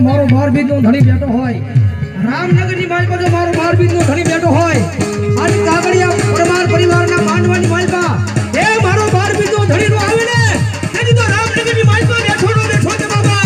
મારો 12 બીજનો ધણી બેઠો હોય, રામનગરની માલપા જો મારો 12 બીજનો ધણી બેઠો હોય, અને કાગડિયા પરમાર પરિવારના માંડવાની માલપા એ મારો 12 બીજનો ધણી નો આવે ને તેથી તો રામનગરની માલપા બેઠો નો બેઠો છે બાબા।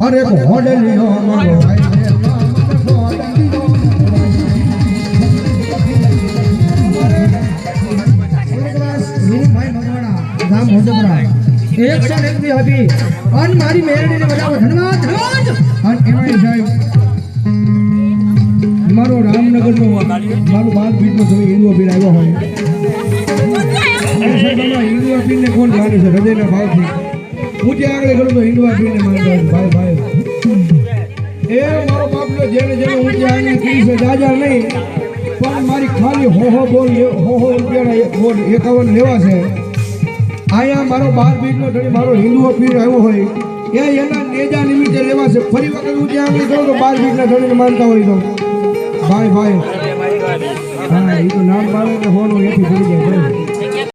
અરે ઘોડલીઓ મારો ભાઈ રે મારી મેરડીને બજાવો ધન્યવાદ અને એમાં સાહેબ મારો રામનગરનો મારો 12 બીજનો તમે હિન્દુ અભિર આવ્યો હોય હિન્દુ અભિરને કોણ જાણે છે હૃદયના ભાવથી હું જે આગળ કરું તો હિન્દુ અભિરને માનતો ભાઈ ભાઈ એ મારો બાપલો જેને જેને હું જે આગળ કહીશ જાજા નહીં પણ મારી ખાલી હોહો બોલ હોહો રૂપિયાના બોલ 51 લેવા છે। આયા મારો 12 બીજનો ધણી મારો હિન્દુ અભિર આવ્યો હોય એ એના નેજા નિમિત્તે લેવા છે। ફરી વખત હું જે આગળ કરું તો 12 બીજના ધણીને માનતા હોય તો ભાઈ ભાઈ હા એ તો નામ બાળક હોવાનું એથી ભૂલી જાય।